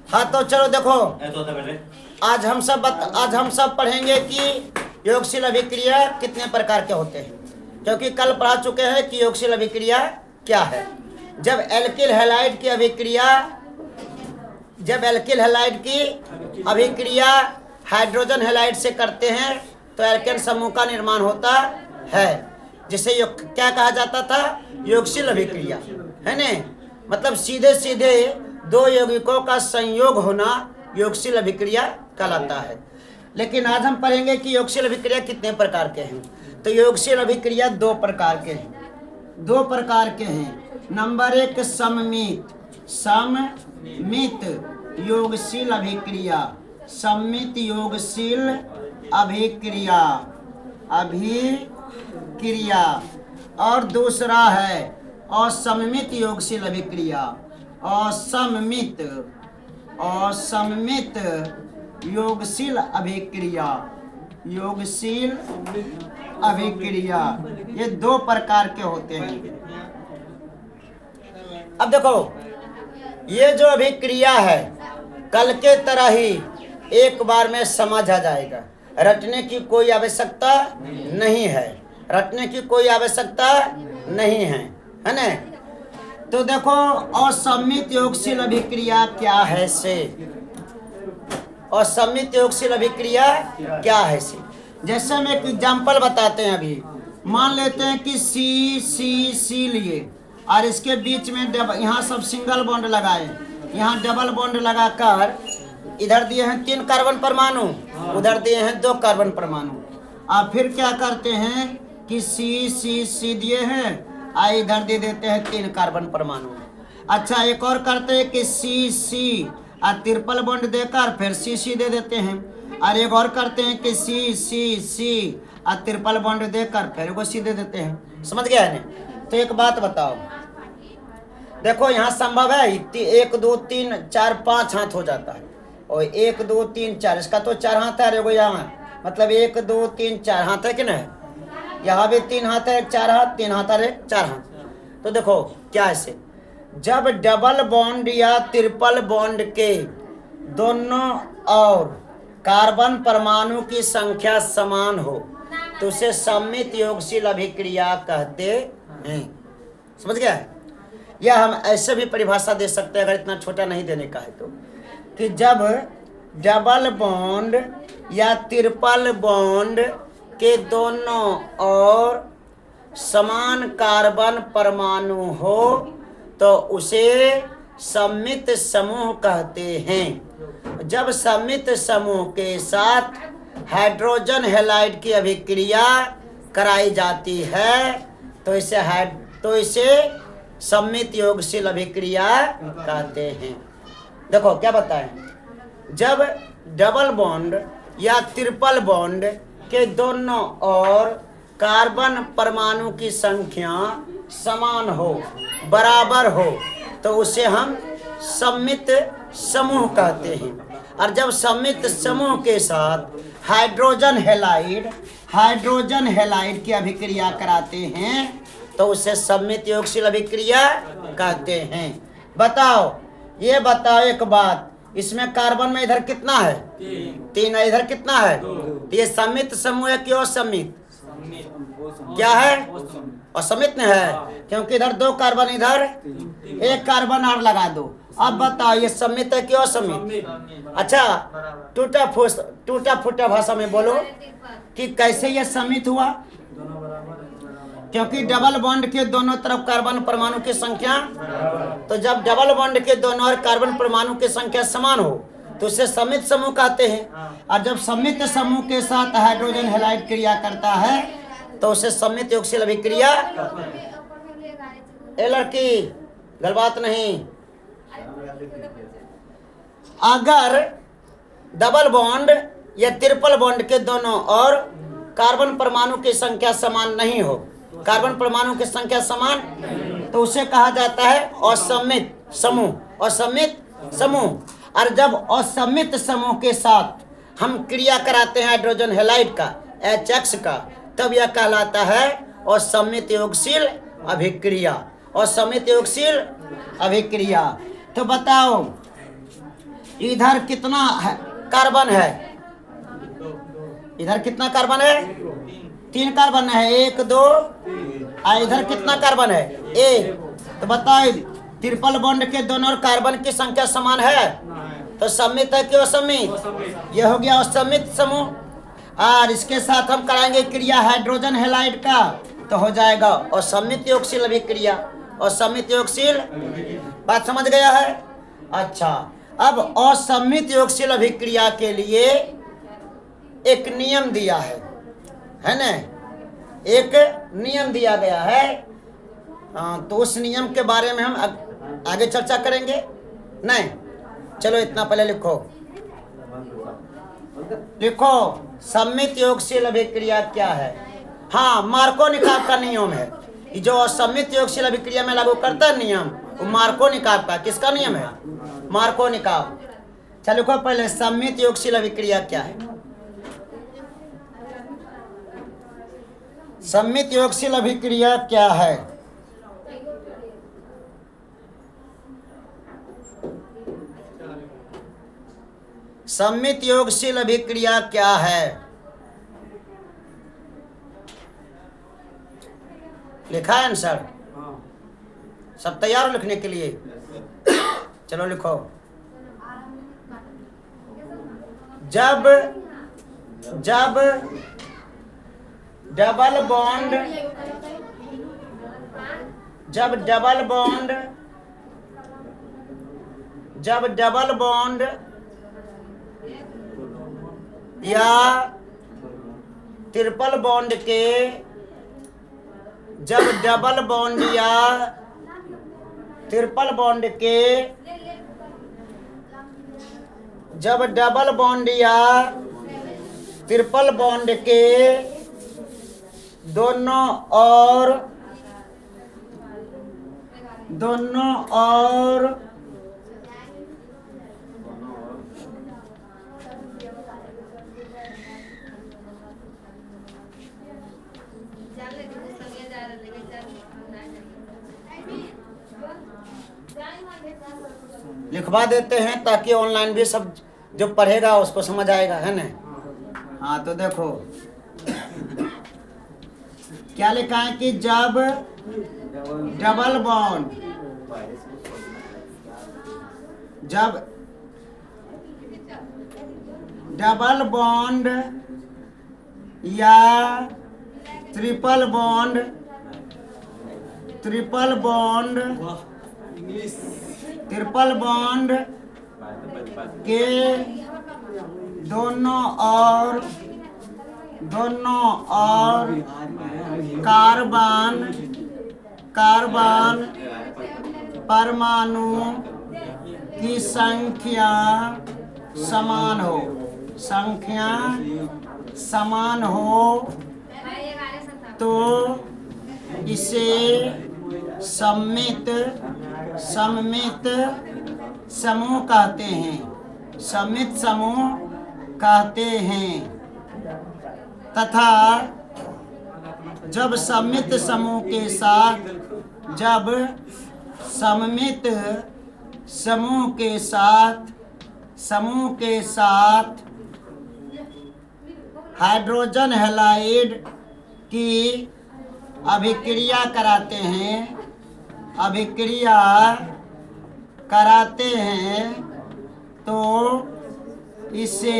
हाँ तो चलो देखो, आज हम सब पढ़ेंगे कि योगशील अभिक्रिया कितने प्रकार के होते हैं, क्योंकि कल पढ़ा चुके हैं कि योगशील अभिक्रिया क्या है। जब एल्किल हैलाइड की अभिक्रिया हाइड्रोजन हैलाइड से करते हैं तो एल्केन समूह का निर्माण होता है, जिसे क्या कहा जाता था, योगशील अभिक्रिया, है न। मतलब सीधे सीधे दो यौगिकों का संयोग होना योगशील अभिक्रिया कहलाता है। लेकिन आज हम पढ़ेंगे कि योगशील अभिक्रिया कितने प्रकार के हैं। तो योगशील अभिक्रिया दो प्रकार के हैं। नंबर एक सममित योगशील अभिक्रिया, सममित योगशील अभिक्रिया, और दूसरा है असममित योगशील अभिक्रिया, असममित योगशील अभिक्रिया, ये दो प्रकार के होते हैं। अब देखो, ये जो अभिक्रिया है कल के तरह ही एक बार में समझ आ जाएगा, रटने की कोई आवश्यकता नहीं है, है ना। तो देखो, असममित योगशील अभिक्रिया क्या है से, असममित योगशील अभिक्रिया क्या है से। जैसे हम एक एग्जाम्पल बताते हैं। अभी मान लेते हैं कि सी लिए और इसके बीच में यहाँ सब सिंगल बॉन्ड लगाए, यहाँ डबल बॉन्ड लगाकर इधर दिए हैं 3 कार्बन परमाणु, उधर दिए हैं 2 कार्बन परमाणु। और फिर क्या करते हैं कि सी दिए हैं और इधर दे देते हैं 3 कार्बन परमाणु। अच्छा, एक और करते हैं कि सी और ट्रिपल बॉन्ड देकर फिर सी दे देते हैं। और एक और करते हैं कि सी और ट्रिपल बॉन्ड देकर फिर वो सी दे देते हैं। समझ गया है? तो एक बात बताओ, देखो यहाँ संभव है 1 2 3 4 5 हाथ हो जाता है, और 1 2 3 4, इसका तो 4 हाथ है, अरे यहाँ मतलब 1 2 3 4 हाथ है कि नहीं, यहाँ भी 3 हाथ है, 4 हाथ, 3 हाथ है, 4 हाथ। तो देखो क्या ऐसे, जब डबल बॉन्ड या ट्रिपल बॉन्ड के दोनों और कार्बन परमाणु की संख्या समान हो तो उसे सममित योगशील अभिक्रिया कहते हैं। समझ गया है? या हम ऐसे भी परिभाषा दे सकते हैं, अगर इतना छोटा नहीं देने का है तो, कि जब डबल बॉन्ड या ट्रिपल बॉन्ड के दोनों और समान कार्बन परमाणु हो तो उसे सममित समूह कहते हैं। जब सममित समूह के साथ हाइड्रोजन हैलाइड की अभिक्रिया कराई जाती है तो इसे सममित योगशील अभिक्रिया कहते हैं। देखो क्या बताएं, जब डबल बॉन्ड या ट्रिपल बॉन्ड के दोनों ओर कार्बन परमाणु की संख्या समान हो, बराबर हो, तो उसे हम सममित समूह कहते हैं। और जब सममित समूह के साथ हाइड्रोजन हैलाइड की अभिक्रिया कराते हैं तो उसे सममित योगशील अभिक्रिया कहते हैं। ये बताओ एक बात, इसमें कार्बन में इधर कितना है? 3 है, इधर कितना है? तो ये सममित समूह है कि असममित? क्या है? असममित नहीं है, क्योंकि इधर 2 कार्बन, इधर 1 कार्बन और लगा दो। अब बताओ ये सममित है कि असममित? अच्छा, टूटा फूटा भाषा में बोलो कि कैसे ये सममित हुआ? क्योंकि डबल बॉन्ड के दोनों तरफ कार्बन परमाणु की संख्या, तो जब डबल बॉन्ड के दोनों और कार्बन परमाणु की संख्या समान हो तो उसे सममित समूह कहते हैं। और जब सममित समूह के साथ हाइड्रोजन हैलाइड क्रिया करता है तो उसे सममित योगशील अभिक्रिया। ए लड़की, गलबात नहीं। अगर डबल बॉन्ड या ट्रिपल बॉन्ड के दोनों और कार्बन परमाणु की संख्या समान नहीं हो, कार्बन परमाणु की संख्या समान, तो उसे कहा जाता है असममित समूह। और जब असममित समूह के साथ हम क्रिया कराते हैं हाइड्रोजन हैलाइड का, HX का, तब यह कहलाता है असममित योगशील अभिक्रिया। तो बताओ, इधर कितना है कार्बन है? इधर कितना कार्बन है? 3 कार्बन है, 1 2 और इधर कितना कार्बन है? 1। तो बताओ ट्रिपल बॉन्ड के दोनों कार्बन की संख्या समान है तो सममित है कि असममित? ये हो गया असममित समूह। और इसके साथ हम कराएंगे क्रिया हाइड्रोजन हैलाइड का, तो हो जाएगा असममित योगशील अभिक्रिया। असममित योगशील, बात समझ गया है? अच्छा, अब असममित योगशील अभिक्रिया के लिए एक नियम दिया है ना? एक नियम दिया गया है। तो उस नियम के बारे में हम आगे चर्चा करेंगे। नहीं, चलो इतना पहले लिखो सममित योगशील अभिक्रिया क्या है। हाँ, मार्कोनिकॉव का नियम है। ये जो असममित योगशील अभिक्रिया में लागू करता है नियम, वो मार्कोनिकॉव का। किसका नियम है? मार्कोनिकॉव। चलो लिखो पहले सममित योगशील अभिक्रिया क्या है। सममित योगशील अभिक्रिया क्या है? सममित योगशील अभिक्रिया क्या है? लिखा है आंसर? सब तैयार हो लिखने के लिए? चलो लिखो। जब डबल बॉन्ड या ट्रिपल बॉन्ड के जब डबल बॉन्ड या ट्रिपल बॉन्ड के जब डबल बॉन्ड या ट्रिपल बॉन्ड के दोनों और लिखवा देते हैं ताकि ऑनलाइन भी सब जो पढ़ेगा उसको समझ आएगा, है ना? हाँ, तो देखो क्या लिखा है कि जब डबल बॉन्ड या ट्रिपल बॉन्ड के दोनों और कार्बन परमाणु की संख्या समान हो तो इसे सममित समूह कहते हैं। तथा जब सममित समूह के साथ हाइड्रोजन हैलाइड की अभिक्रिया कराते हैं तो इसे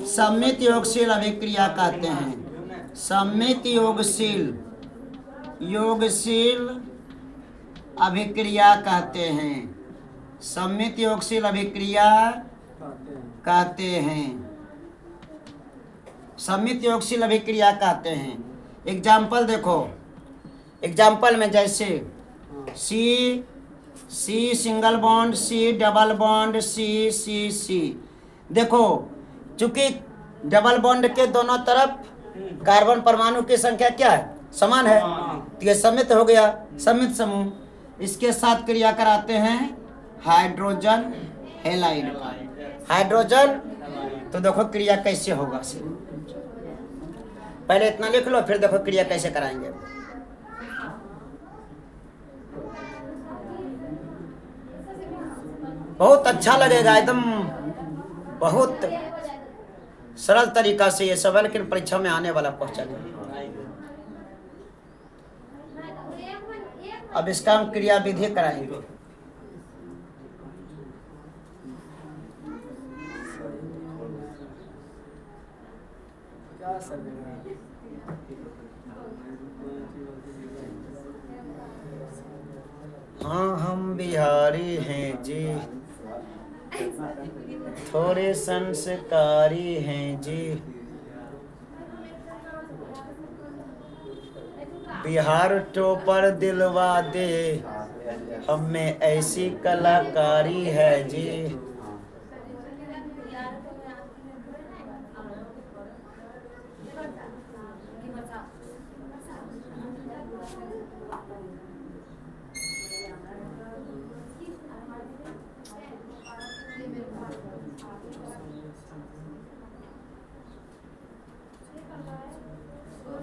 सममित योगशील अभिक्रिया कहते हैं। सममित योगशील अभिक्रिया कहते हैं। सममित योगशील अभिक्रिया कहते हैं। सममित योगशील अभिक्रिया कहते हैं। एग्जाम्पल देखो, एग्जाम्पल में जैसे C single bond, C double bond, C. देखो, चूंकि डबल बॉन्ड के दोनों तरफ कार्बन परमाणु की संख्या क्या है? समान है, तो ये सममित हो गया, सममित समूह। इसके साथ क्रिया कराते हैं हाइड्रोजन हैलाइड का। हाइड्रोजन, तो देखो क्रिया कैसे होगा। पहले इतना लिख लो, फिर देखो क्रिया कैसे कराएंगे। बहुत अच्छा लगेगा, एकदम बहुत सरल तरीका से ये सब है, लेकिन परीक्षा में आने वाला क्वेश्चन है। अब इसका हम क्रिया विधि कराएंगे। हाँ हम बिहारी हैं जी, थोड़े संस्कारी हैं जी, बिहार टोपर दिलवा दे, हम में ऐसी कलाकारी है जी।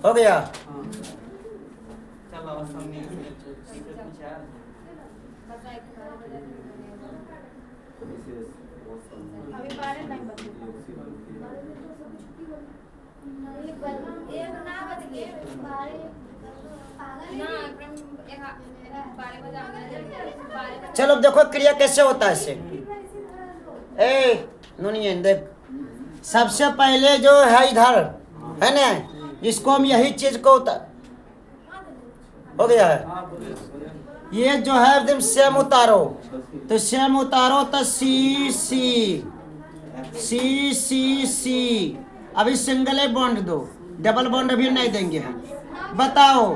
हो गया। चलो अब देखो क्रिया कैसे होता है इससे। नूनिए देख, सबसे पहले जो है इधर है ना, इसको हम यही चीज को हो गया है, ये जो है एकदम सेम उतारो, तो सेम उतारो तो सी सी सी सी सी। अभी सिंगल बॉन्ड दो, डबल बॉन्ड अभी नहीं देंगे हम। बताओ,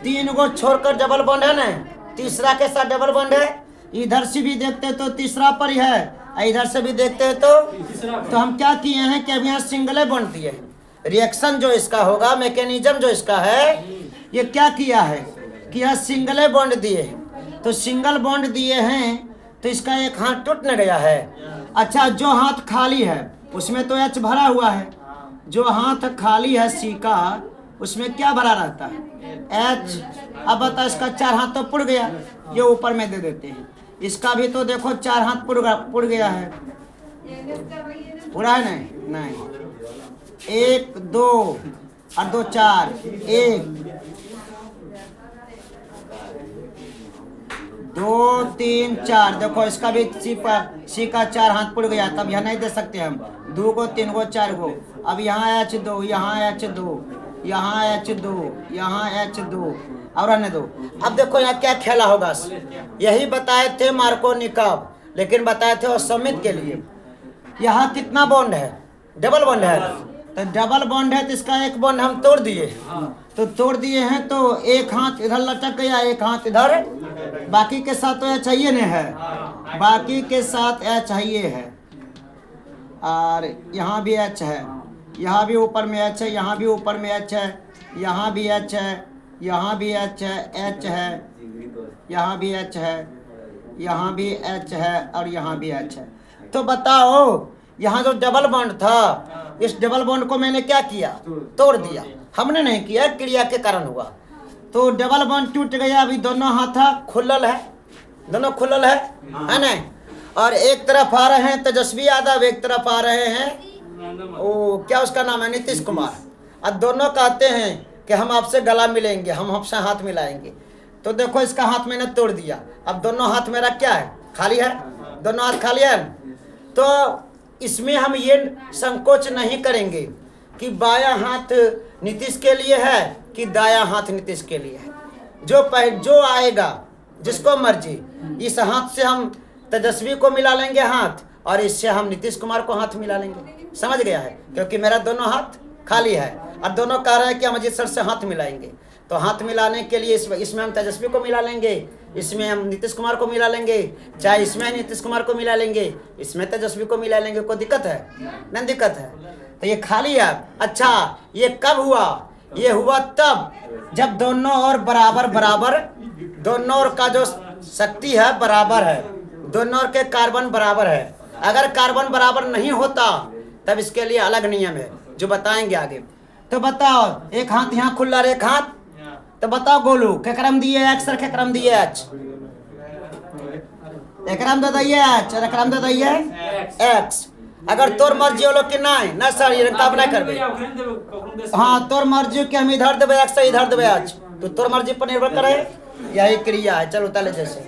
3 गो छोड़कर डबल बॉन्ड है ना, तीसरा के साथ डबल बॉन्ड है, इधर से भी देखते तो तीसरा पर ही है, इधर से भी देखते हैं तो हम क्या किए हैं कि अब यहाँ सिंगल बॉन्ड दिए हैं। रिएक्शन जो इसका होगा, मैकेनिज्म जो इसका है, ये क्या किया है कि यहाँ सिंगल बॉन्ड दिए हैं, तो सिंगल बॉन्ड दिए हैं तो इसका एक हाथ टूट न गया है। अच्छा, जो हाथ खाली है उसमें तो एच भरा हुआ है, जो हाथ खाली है सी का उसमें क्या भरा रहता है, एच। अब बता, इसका 4 हाथ तो पुड़ गया, ये ऊपर में दे देते हैं। इसका भी तो देखो 4 हाथ पुड़ गया है, पूरा है नहीं, 1 2 और 2 4, 1 2 3 4। देखो इसका भी सी का 4 हाथ पुड़ गया, तब यहाँ नहीं दे सकते हम, 2 गो 3 गो 4 गो। अब यहाँ H2, यहाँ H2, यहाँ H2, यहाँ H2 और रहने दो। अब देखो यहाँ क्या खेला होगा, यही बताए थे मार्कोनिकॉव, लेकिन बताए थे असमित के लिए। यहाँ कितना बॉन्ड है, डबल बॉन्ड है, तो डबल बॉन्ड है तो इसका एक बॉन्ड हम तोड़ दिए, तो तोड़ दिए हैं तो एक हाथ इधर लटक गया, एक हाथ इधर, बाकी के साथ तो यह चाहिए नहीं है, बाकी के साथ यह चाहिए है। और यहाँ भी एच है, यहाँ भी ऊपर में एच है, यहाँ भी ऊपर में एच है, यहाँ भी एच है, यहाँ भी एच है, एच है, यहाँ भी एच है, यहाँ भी एच है और यहाँ भी एच है। तो बताओ, यहाँ जो डबल बॉन्ड था, इस डबल बॉन्ड को मैंने क्या किया, तोड़ दिया। हमने नहीं किया, क्रिया के कारण हुआ। तो डबल बॉन्ड टूट गया, अभी दोनों हाथ खुलल है, दोनों खुलल है ना। और एक तरफ आ रहे हैं तेजस्वी यादव, एक तरफ आ रहे हैं वो क्या उसका नाम है, नीतीश कुमार। और दोनों कहते हैं कि हम आपसे गला मिलेंगे, हम आपसे हाथ मिलाएंगे। तो देखो इसका हाथ मैंने तोड़ दिया, अब दोनों हाथ मेरा क्या है, खाली है, दोनों हाथ खाली है। तो इसमें हम ये संकोच नहीं करेंगे कि बायां हाथ नीतीश के लिए है कि दायां हाथ नीतीश के लिए है। जो आएगा जिसको मर्जी, इस हाथ से हम तेजस्वी को मिला लेंगे हाथ, और इससे हम नीतीश कुमार को हाथ मिला लेंगे। समझ गया है, क्योंकि मेरा दोनों हाथ खाली है और दोनों कह रहे हैं कि हम अजीत सर से हाथ मिलाएंगे। तो हाथ मिलाने के लिए इसमें हम तेजस्वी को मिला लेंगे, इसमें हम नीतीश कुमार को मिला लेंगे, चाहे इसमें नीतीश कुमार को मिला लेंगे, इसमें तेजस्वी को मिला लेंगे। कोई दिक्कत है? नहीं दिक्कत है। तो ये खाली है। अच्छा, ये कब हुआ? ये हुआ तब जब दोनों ओर बराबर बराबर, दोनों ओर का जो शक्ति है बराबर है, दोनों ओर के कार्बन बराबर है। अगर कार्बन बराबर नहीं होता तब इसके लिए अलग नियम है जो बताएंगे आगे। तो बताओ, एक हाथ यहाँ खुला, एक हाथ, तो बताओ गोलू, क्या क्रम दिए एक्स और क्या क्रम दिए एच? एकराम दे दैये एच और एकराम दे दैये एक्स। अगर तोर मर्जी होलो कि नहीं ना सर ये काम नहीं करबे, हाँ तोर मर्जी कि हम इधर देबे एक्स इधर देबे एच, तो तोर मर्जी पर निर्भर करे। यही क्रिया है। चलो उतार ले जैसे